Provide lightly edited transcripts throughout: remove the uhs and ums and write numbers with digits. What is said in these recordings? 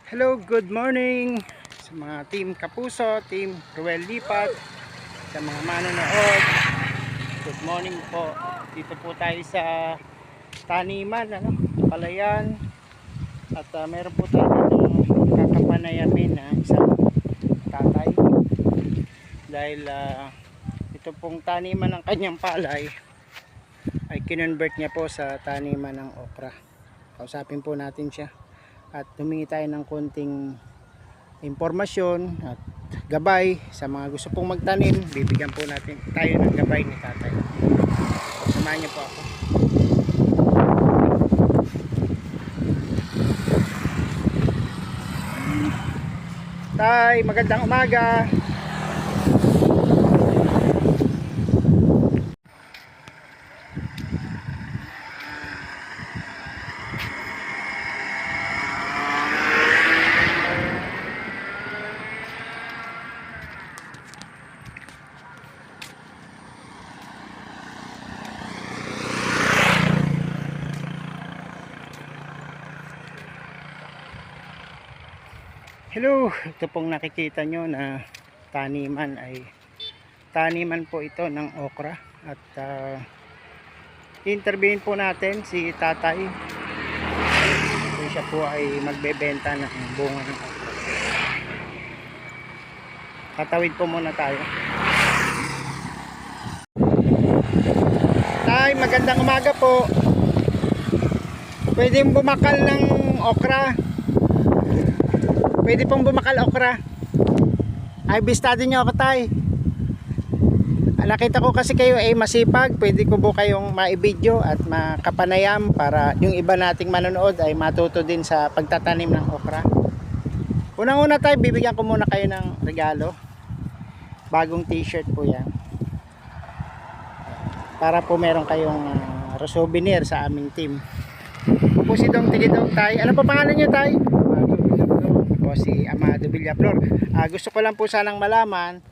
Hello, good morning sa mga team Kapuso, team Ruel Lipat, sa mga manonood. Good morning po. Dito po tayo sa taniman, palayan. At meron po tayo dito kakapanayamin na isang tatay. Dahil ito pong taniman ng kanyang palay ay kinonvert niya po sa taniman ng okra. Kausapin po natin siya at humingi tayo ng konting impormasyon at gabay sa mga gusto pong magtanim. Bibigyan po natin tayo ng gabay ni tatay. Samahan niyo po ako. Tay, magandang umaga. Hello, ito pong nakikita nyo na taniman ay taniman po ito ng okra at interviewin po natin si tatay. So, siya po ay magbebenta ng bunga ng okra. Tatawid po muna tayo. Tay, magandang umaga po. Pwede bumakal ng okra? Pwede pong bumakal okra. Ay, bistado nyo ako, tay. Nakita ko kasi kayo ay masipag. Pwede ko po kayong maibidyo at makapanayam para yung iba nating manonood ay matuto din sa pagtatanim ng okra. Unang-una, tay, bibigyan ko muna kayo ng regalo. Bagong t-shirt po yan. Para po meron kayong souvenir sa aming team. Po si Dong Tigidong, tay. Ano pa pangalan nyo, tay? Po si Amado Villaflor. Gusto ko lang po sanang malaman,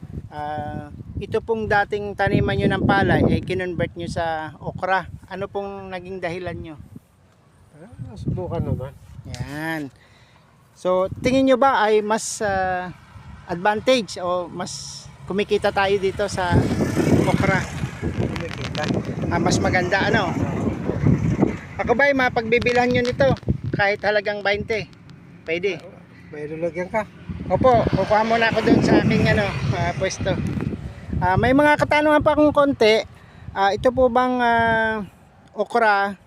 ito pong dating taniman nyo ng palay ay kinonvert nyo sa okra. Ano pong naging dahilan nyo? Subukan naman. Yan. So tingin nyo ba ay mas advantage o mas kumikita tayo dito sa okra? Kumikita. Mas maganda, ano? Ako ba ay mapagbibilhan nyo nito kahit halagang 20? Pwede. May lalagyan ka. Opo, kukuha muna ako doon sa aking pwesto. May mga katanungan pa akong konti. Ito po bang okra,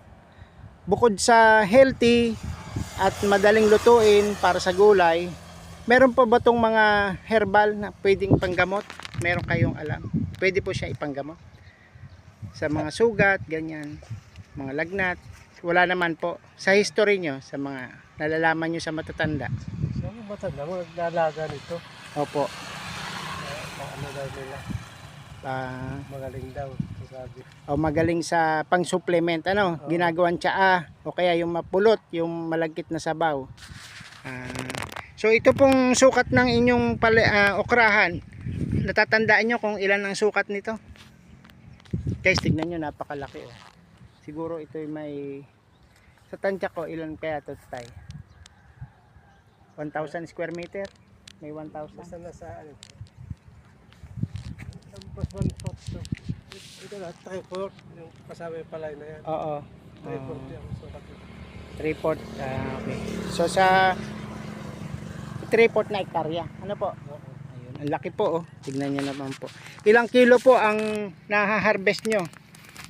bukod sa healthy at madaling lutuin para sa gulay, meron po ba itong mga herbal na pwedeng panggamot? Meron kayong alam? Pwede po siya ipanggamot sa mga sugat, ganyan, mga lagnat. Wala naman po sa history nyo, sa mga nalalaman nyo sa matatanda. Sa mga matanda mo naglalaga nito. Opo. Ano daw nila? Magaling daw, sabi. O magaling sa pang-supplement, ano? Ginagawan tsaa o kaya yung mapulot, yung malagkit na sabaw. So ito pong sukat ng inyong okrahan. Natatandaan nyo kung ilan ang sukat nito? Guys, tignan nyo, napakalaki, oh. Siguro ito may sa tansya ko, ilan kaya ito, tay? 1,000 square meter? May 1,000? Basta nasa ano. Tapos 1/4 to. Ito na, 3/4. Yung kasama yung palay na yan. Oo. 3/4 yung sukat nito. 3/4, okay. So sa 3/4 na hektarya. Ano po? Ayun, ang laki po, oh. Tignan niyo naman po. Ilang kilo po ang naha-harvest nyo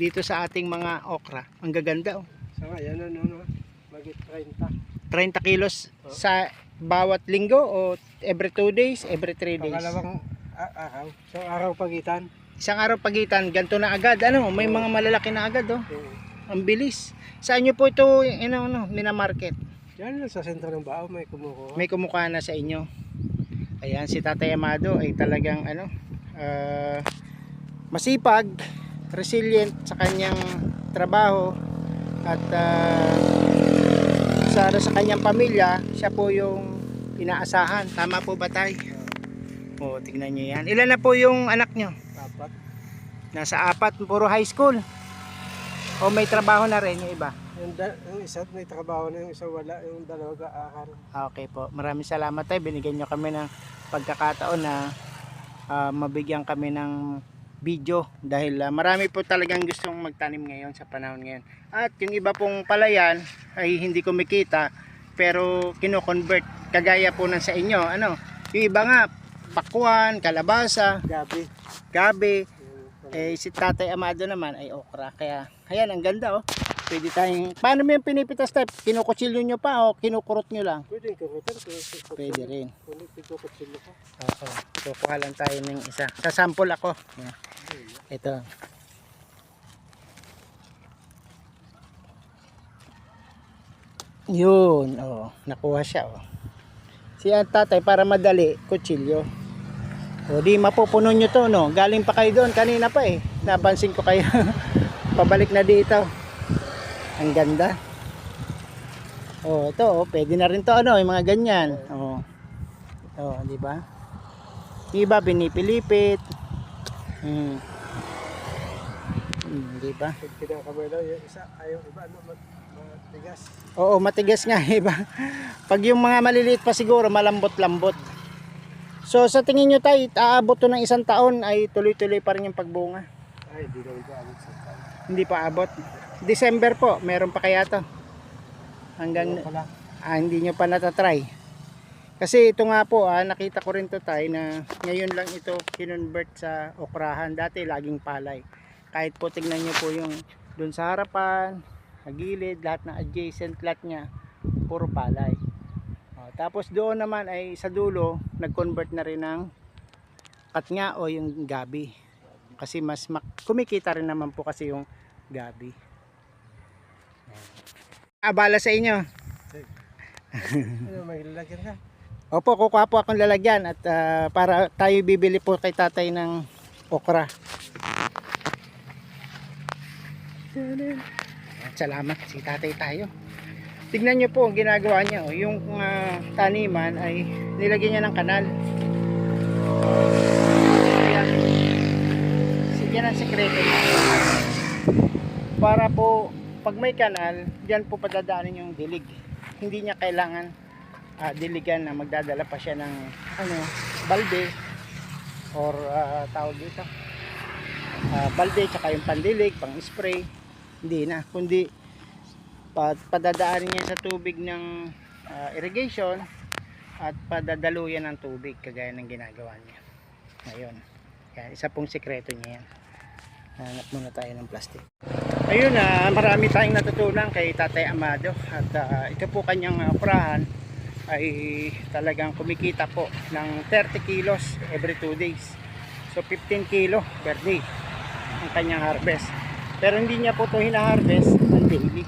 dito sa ating mga okra? Ang gaganda, oh. So ayan ano, magit 30. 30 kilos sa bawat linggo o every 2 days, every 3 days? Pangalawang araw. So araw pagitan. Isang araw pagitan, ganito na agad. Ano, may mga malalaki na agad, oh. Ang bilis. Saan nyo po ito, minamarket? Yan lang sa sentro ng Bao, may kumukuha. May kumukuha na sa inyo. Ayan, si Tatay Amado ay talagang masipag, resilient sa kanyang trabaho at sa kanyang pamilya. Siya po yung inaasahan. Tama po ba, tay? O, tignan nyo yan. Ilan na po yung anak nyo? 4. Nasa 4, puro high school. O may trabaho na rin yung iba? Yung isa may trabaho na, yung isa wala, yung dalawa gaakar. Okay po. Maraming salamat tayo. Binigyan nyo kami ng pagkakataon na mabigyan kami ng video dahil marami po talagang gustong magtanim ngayon sa panahon ngayon. At yung iba pong palayan ay hindi kumikita pero kino-convert kagaya po ng sa inyo. Ano? Yung iba nga pakwan, kalabasa, gabi. Si Tatay Amado naman ay okra. Kaya ayan, ang ganda oh. Pwede tayong, paano mo yung pinipitas tayo? Kinukutsilyo nyo pa o kinukurot nyo lang? Pwede yung kukutan. Pwede rin. Pwede kukutan ko. Okay. Kukuha lang tayo ng isa. Sa sample ako. Yan. Ito. Yun. Oh, nakuha siya. Oh. Si Tatay para madali, kutsilyo. O di mapupuno nyo to, no? Galing pa kayo doon kanina pa eh. Napansin ko kayo. Pabalik na dito. Ang ganda. Oh, ito oh, pwede na rin to ano, yung mga ganyan. Oh. Oh, di ba? Iba binipilipit. Di ba? Kinakamay lang yung isa, ayaw iba ano matigas. Oo, matigas nga iba. Pag yung mga maliliit pa siguro malambot-lambot. So sa tingin nyo tayo, aabot to ng 1 taon ay tuloy-tuloy pa rin yung pagbunga. Ay, di naman pa abot sa taon. Hindi pa abot. December po, meron pa kaya to? Hanggang hindi nyo pa natatry. Kasi ito nga po, nakita ko rin to tayo na ngayon lang ito kinonvert sa okrahan. Dati laging palay. Kahit po tignan nyo po yung dun sa harapan, sa gilid, lahat ng adjacent lot niya, puro palay. Tapos doon naman ay sa dulo, nag-convert na rin ng katnga o yung gabi. Kasi mas kumikita rin naman po kasi yung gabi. Abala sa inyo. Ano, may lalagyan ka? Opo, kukuha po akong lalagyan at para tayo bibili po kay tatay ng okra. Salamat, si tatay tayo. Tignan nyo po ang ginagawa niya. Oh. Yung taniman ay nilagyan niya ng kanal. Sige ang sekreto niya. Para po pag may kanal, diyan po padadaanin yung dilig. Hindi niya kailangan diligan na magdadala pa siya ng balde or tawag dito. Balde tsaka yung pandilig, pang spray. Hindi na, kundi padadaanin niya sa tubig ng irrigation at padadaluyan ng tubig kagaya ng ginagawa niya. Ngayon, yan, isa pong sekreto niya yan. Hanap muna tayo ng plastic. Ayun, marami tayong natutunan kay Tatay Amado at ito po kanyang okrahan ay talagang kumikita po ng 30 kilos every 2 days. So 15 kilo per day ang kanyang harvest. Pero hindi niya po ito hina-harvest ng daily.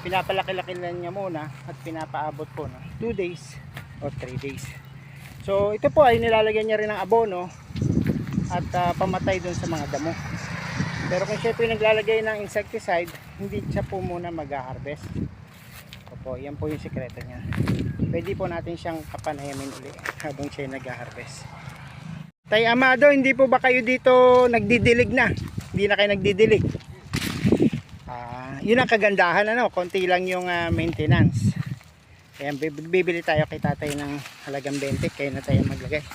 Pinapalaki-laki lang niya muna at pinapaabot po ng 2 days or 3 days. So ito po ay nilalagyan niya rin ng abono at pamatay dun sa mga damo. Pero kung siya po yung naglalagay ng insecticide, hindi siya po muna mag-harvest. Opo, yan po yung sikreto niya. Pwede po natin siyang kapanayamin uli habang siya nag-harvest. Tay Amado, hindi po ba kayo dito nagdidilig na? Hindi na kayo nagdidilig? Yun ang kagandahan, konti lang yung maintenance. Kaya bibili tayo kay tatay ng halagang 20, kayo na tayo maglagay.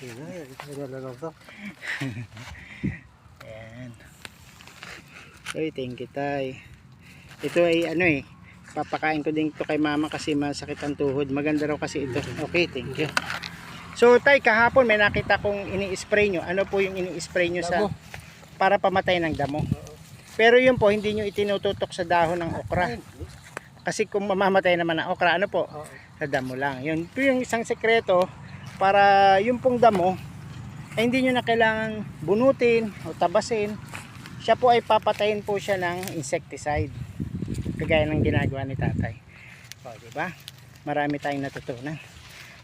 Ito na lang to. Ayan. Ay, thank you tay. Ito ay papakain ko din ito kay mama kasi masakit ang tuhod. Maganda raw kasi ito. Okay, thank you. So tay, kahapon may nakita kong ini-spray nyo. Ano po yung ini-spray nyo sa para pamatay ng damo? Pero yun po, hindi nyo itinututok sa dahon ng okra. Kasi kung mamamatay naman ang okra, ano po? Sa damo lang. Yun po yung isang sekreto para yung pong damo ay hindi nyo na kailangan bunutin o tabasin. Siya po ay papatayin po siya ng insecticide. Kagaya ng ginagawa ni tatay. O, diba? Marami tayong natutunan.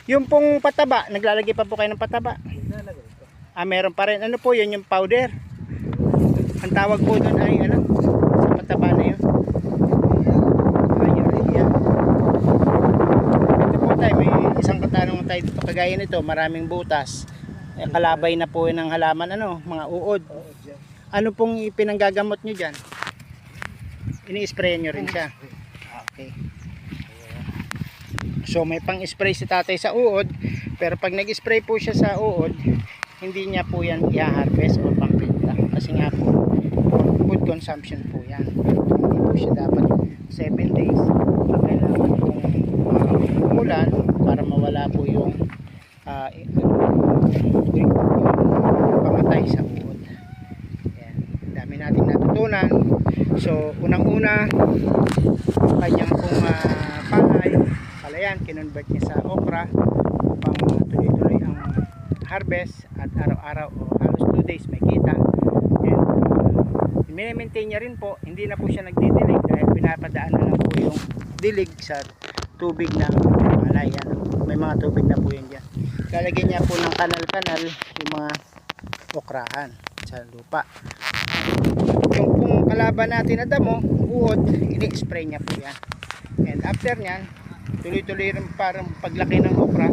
Yung pong pataba, naglalagay pa po kayo ng pataba? Meron pa rin. Ano po yun, yung powder? Ang tawag po doon ay sa pataba na yun. Urea. Ito po tayo, may isang katanungan tayo dito. Kagaya nito, maraming butas. Kalabay na po ng halaman, mga uod. Ano pong ipinanggagamot nyo dyan? ini-spray nyo rin siya. Okay. So may pang-spray si tatay sa uod, pero pag nag-spray po siya sa uod, hindi niya po yan i-harvest o pambenta. Kasi nga po, for food consumption po yan. Hindi po siya dapat 7 days. Kailangan pong umulan para mawala po yung pamatay sa uod. Ayan. Dami nating natutunan. So unang-una, kanyang pong palayan, kinonvert niya sa okra upang tuloy-tuloy ang harvest at araw-araw o halos 2 days may kita. And mini-maintain niya rin po, hindi na po siya nagdidilig dahil pinapadaan na lang po yung dilig sa tubig ng palayan. May mga tubig na po yun dyan. Lalagyan niya po ng kanal-kanal yung mga okrahan sa lupa. Yung pong kalaban natin na damo, uod, ini-spray niya po yan. And after nyan, tuloy-tuloy rin parang paglaki ng okra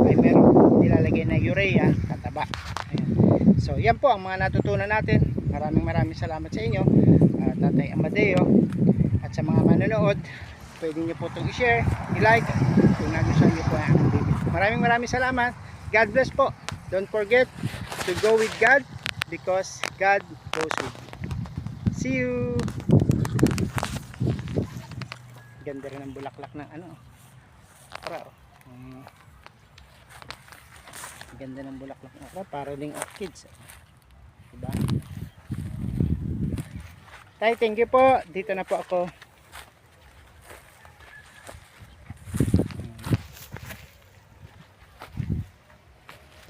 ay meron nilalagay na urea, kataba. Ayan. So yan po ang mga natutunan natin. Maraming salamat sa inyo, Tatay Amadeo, at sa mga manonood. Pwede nyo po itong i-share, i-like kung nagustuhan nyo po ang aking video. Maraming salamat. God bless po. Don't forget to go with God because God goes with you. See you. Ganda rin ang bulaklak ng okra. Ganda ng bulaklak ng okra, para ding orchids. Diba? Tay, thank you po. Dito na po ako.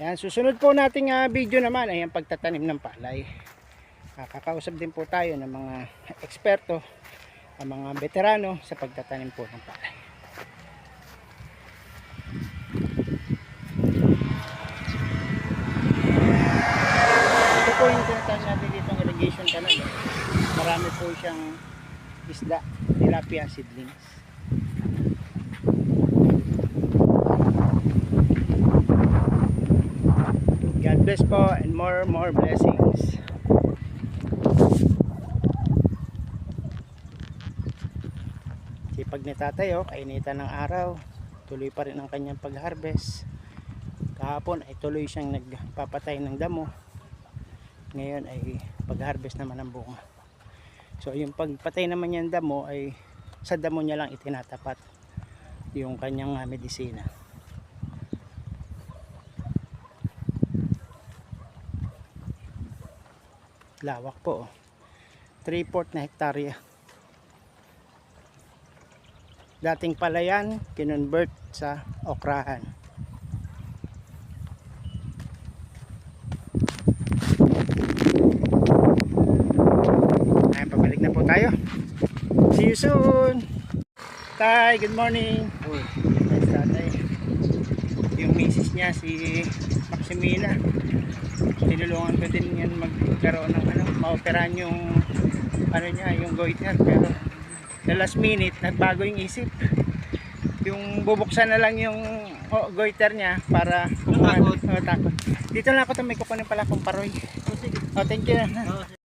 Yan, susunod po nating video naman ay ang pagtatanim ng palay. Kakausap din po tayo ng mga eksperto, ang mga veterano sa pagtatanim po ng palay. Ito po yung tinatawag natin dito ng irrigation canal. Marami po siyang isda, tilapia seedlings. God bless po and more blessings. Sipag ni tatay, kainitan ng araw, tuloy pa rin ang kanyang pag-harvest. Kahapon ay tuloy siyang nagpapatay ng damo. Ngayon ay pag-harvest naman ng bunga. So yung pagpatay naman niya ng damo ay sa damo niya lang itinatapat yung kanyang medisina. Lawak po, 3/4 na hektarya. Dating palayan, kinonvert sa okrahan. Ayan, pabalik na po tayo. See you soon. Tay, good morning. Nice tatay. Yung misis niya, si Maximina, tinulungan ko din yan magkaroon ng maoperahan yung niya, yung goiter, pero the last minute nagbago yung isip, yung bubuksan na lang yung goiter niya para takot. Dito lang ako, may kukunin pala akong paroy. Thank you.